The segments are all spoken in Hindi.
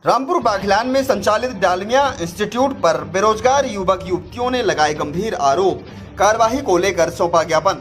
रामपुर बाघिलान में संचालित डालमिया इंस्टीट्यूट पर बेरोजगार युवक युवतियों ने लगाए गंभीर आरोप। कार्यवाही को लेकर सौंपा ज्ञापन।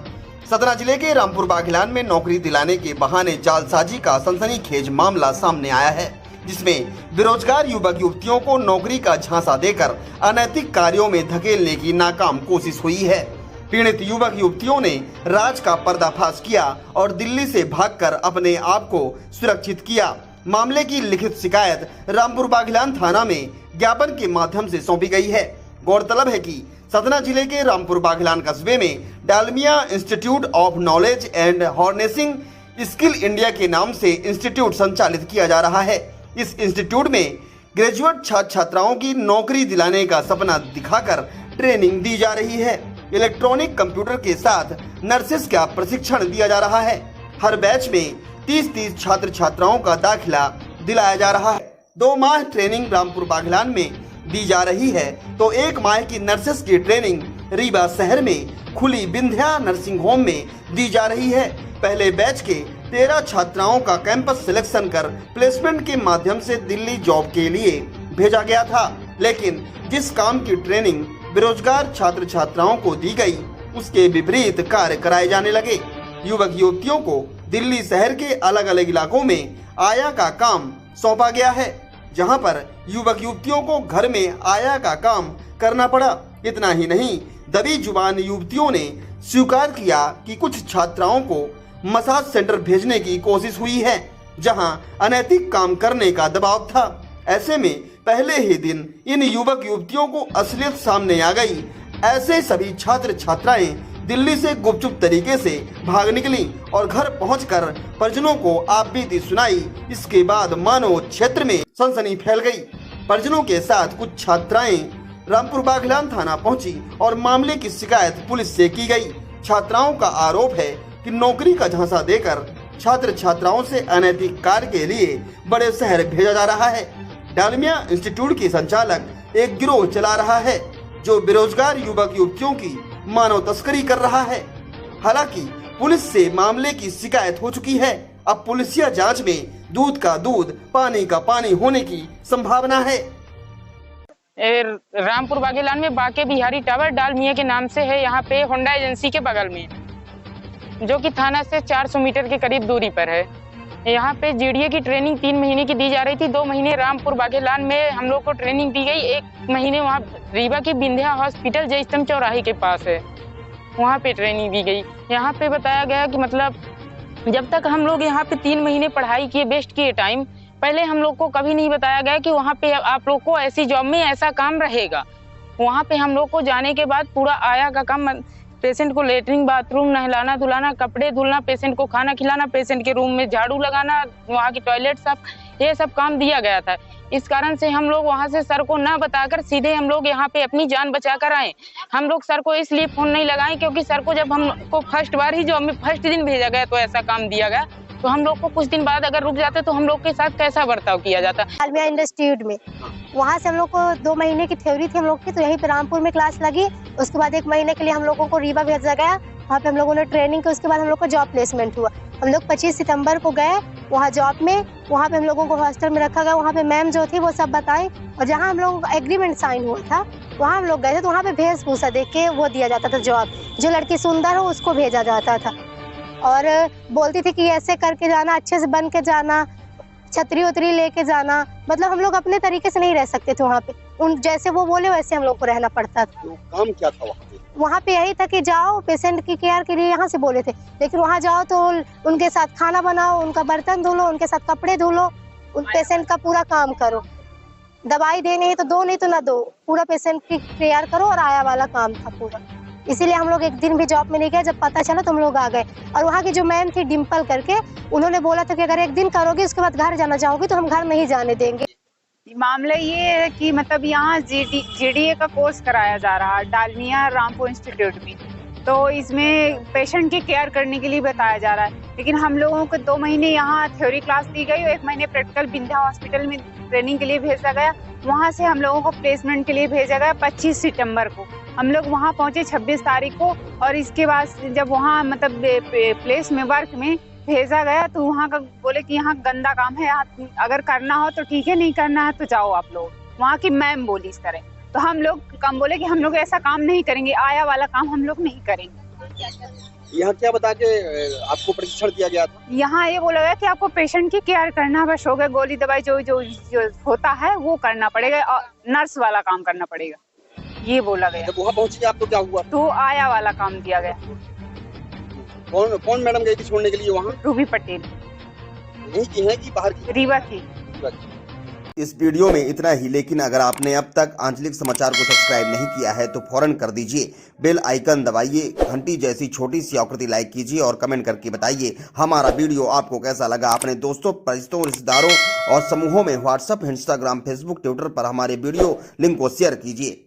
सतना जिले के रामपुर बाघिलान में नौकरी दिलाने के बहाने जालसाजी का सनसनीखेज मामला सामने आया है, जिसमें बेरोजगार युवक युवतियों को नौकरी का झांसा देकर अनैतिक कार्यों में धकेलने की नाकाम कोशिश हुई है। पीड़ित युवक युवतियों ने राज का पर्दाफाश किया और दिल्ली से भागकर अपने आप को सुरक्षित किया। मामले की लिखित शिकायत रामपुर बाघिलान थाना में ज्ञापन के माध्यम से सौंपी गई है। गौरतलब है कि सतना जिले के रामपुर बाघिलान कस्बे में Dalmia institute of knowledge and harnessing skill India के नाम से इंस्टीट्यूट संचालित किया जा रहा है। इस इंस्टीट्यूट में ग्रेजुएट छात्र छात्राओं की नौकरी दिलाने का सपना दिखाकर ट्रेनिंग दी जा रही है। इलेक्ट्रॉनिक कंप्यूटर के साथ नर्सेस का प्रशिक्षण दिया जा रहा है। हर बैच में 30-30 छात्र छात्राओं का दाखिला दिलाया जा रहा है। 2 माह ट्रेनिंग रामपुर बाघिलान में दी जा रही है तो 1 माह की नर्सेस की ट्रेनिंग रीवा शहर में खुली विंध्या नर्सिंग होम में दी जा रही है। पहले बैच के 13 छात्राओं का कैंपस सिलेक्शन कर प्लेसमेंट के माध्यम से दिल्ली जॉब के लिए भेजा गया था, लेकिन जिस काम की ट्रेनिंग बेरोजगार छात्र छात्राओं को दी गई, उसके विपरीत कार्य कराए जाने लगे। युवक युवतियों को दिल्ली शहर के अलग अलग इलाकों में आया का काम सौंपा गया है, जहां पर युवक युवतियों को घर में आया का काम करना पड़ा। इतना ही नहीं, दबी जुबान युवतियों ने स्वीकार किया कि कुछ छात्राओं को मसाज सेंटर भेजने की कोशिश हुई है, जहां अनैतिक काम करने का दबाव था। ऐसे में पहले ही दिन इन युवक युवतियों को असलियत सामने आ गई। ऐसे सभी छात्र छात्राएं दिल्ली से गुपचुप तरीके से भाग निकली और घर पहुंचकर परिजनों को आपबीती सुनाई। इसके बाद मानो क्षेत्र में सनसनी फैल गई। परिजनों के साथ कुछ छात्राएं रामपुर बाघिलान थाना पहुंची और मामले की शिकायत पुलिस से की गई। छात्राओं का आरोप है कि नौकरी का झांसा देकर छात्र छात्राओं से अनैतिक कार्य के लिए बड़े शहर भेजा जा रहा है। डालमिया इंस्टीट्यूट की संचालक एक गिरोह चला रहा है जो बेरोजगार युवक युवतियों की मानव तस्करी कर रहा है। हालांकि पुलिस से मामले की शिकायत हो चुकी है। अब पुलिसिया जांच में दूध का दूध पानी का पानी होने की संभावना है। रामपुर बाघिलान में बाके बिहारी टावर डालमिया के नाम से है। यहाँ पे होंडा एजेंसी के बगल में, जो कि थाना से 400 मीटर के करीब दूरी पर है। यहाँ पे जीडीए की ट्रेनिंग 3 महीने की दी जा रही थी। 2 महीने रामपुर बाघिलान में हम लोग को ट्रेनिंग दी गई। 1 महीने वहाँ रीवा की विंध्या हॉस्पिटल जयस्तंभ चौराहे के पास है, वहाँ पे ट्रेनिंग दी गई। यहाँ पे बताया गया कि मतलब जब तक हम लोग यहाँ पे 3 महीने पढ़ाई किए, वेस्ट किए टाइम, पहले हम लोग को कभी नहीं बताया गया कि वहाँ पे आप लोग को ऐसी जॉब में ऐसा काम रहेगा। वहाँ पे हम लोग को जाने के बाद पूरा आया का काम, पेशेंट को लेटरिन बाथरूम, नहलाना धुलाना, कपड़े धुलना, पेशेंट को खाना खिलाना, पेशेंट के रूम में झाड़ू लगाना, वहाँ की टॉयलेट साफ, ये सब काम दिया गया था। इस कारण से हम लोग वहाँ से सर को ना बताकर सीधे हम लोग यहाँ पे अपनी जान बचा कर आए। हम लोग सर को इसलिए फोन नहीं लगाए क्योंकि सर को जब हमको फर्स्ट बार ही जॉब में फर्स्ट दिन भेजा गया तो ऐसा काम दिया गया, तो हम लोग को कुछ दिन बाद अगर रुक जाते तो हम लोग के साथ कैसा बर्ताव किया जाता। डालमिया इंस्टीट्यूट में वहाँ से हम लोग को 2 महीने की थ्योरी थी हम लोग की, तो यहीं पे रामपुर में क्लास लगी। उसके बाद 1 महीने के लिए हम लोगों को रीवा भेजा गया। वहाँ पे हम लोगों ने ट्रेनिंग की। उसके बाद हम लोग को जॉब प्लेसमेंट हुआ। हम लोग 25 सितंबर को गए वहाँ जॉब में। वहाँ पे हम लोगों को हॉस्टल में रखा गया। वहाँ पे मैम जो थी वो सब बताई, और जहाँ हम लोगों का एग्रीमेंट साइन हुआ था वहाँ हम लोग गए थे, तो वहाँ पे वेशभूषा देख के वो दिया जाता था जॉब। जो लड़की सुंदर हो उसको भेजा जाता था और बोलती थी कि ऐसे करके जाना, अच्छे से बन के जाना, छतरी उतरी लेके जाना। मतलब हम लोग अपने तरीके से नहीं रह सकते थे वहाँ पे। उन जैसे वो बोले वैसे हम लोग को रहना पड़ता था। तो काम क्या था वहाँ पे? वहाँ पे यही था कि जाओ पेशेंट की केयर के लिए यहाँ से बोले थे, लेकिन वहाँ जाओ तो उनके साथ खाना बनाओ, उनका बर्तन धो लो, उनके साथ कपड़े धो लो, उन पेशेंट का पूरा काम करो। दवाई देनी है तो दो, नहीं तो ना दो, पूरा पेशेंट की केयर करो और आया वाला काम था पूरा। इसीलिए हम लोग 1 दिन भी जॉब में नहीं गए। जब पता चला तो हम लोग आ गए। और वहाँ की जो मैम थी डिम्पल करके, उन्होंने बोला था कि अगर 1 दिन करोगे उसके बाद घर जाना चाहोगी तो हम घर नहीं जाने देंगे। मामला ये है कि मतलब यहाँ जीडीए का कोर्स कराया जा रहा है डालमिया रामपुर इंस्टीट्यूट में, तो इसमें पेशेंट की केयर करने के लिए बताया जा रहा है। लेकिन हम लोगों को 2 महीने यहाँ थ्योरी क्लास दी गई और 1 महीने प्रैक्टिकल विंध्या हॉस्पिटल में ट्रेनिंग के लिए भेजा गया। वहाँ से हम लोगों को प्लेसमेंट के लिए भेजा गया 25 सितंबर को। हम लोग वहाँ पहुँचे 26 तारीख को, और इसके बाद जब वहाँ मतलब प्लेस में वर्क में भेजा गया तो वहाँ का बोले कि यहाँ गंदा काम है, यहाँ अगर करना हो तो ठीक है, नहीं करना है तो जाओ आप लोग। वहाँ की मैम बोली इस तरह। तो हम लोग कम बोले कि हम लोग ऐसा काम नहीं करेंगे, आया वाला काम हम लोग नहीं करेंगे। यहाँ क्या बता के आपको प्रशिक्षण दिया गया था? यहाँ ये बोला गया कि आपको पेशेंट की केयर करना बस हो गया, गोली दवाई जो जो जो होता है वो करना पड़ेगा और नर्स वाला काम करना पड़ेगा, ये बोला गया। जब वहाँ पहुँचे आप तो क्या हुआ? तो आया वाला काम दिया गया। कौन कौन मैडम गई थी छोड़ने के लिए वहाँ? रूबी पटेल। यहीं की है कि बाहर की? रीवा की। इस वीडियो में इतना ही, लेकिन अगर आपने अब तक आंचलिक समाचार को सब्सक्राइब नहीं किया है तो फौरन कर दीजिए, बेल आइकन दबाइए, घंटी जैसी छोटी सी आकृति लाइक कीजिए और कमेंट करके बताइए हमारा वीडियो आपको कैसा लगा। अपने दोस्तों, परिचितों, रिश्तेदारों और समूहों में व्हाट्सएप, इंस्टाग्राम, फेसबुक, ट्विटर पर हमारे वीडियो लिंक को शेयर कीजिए।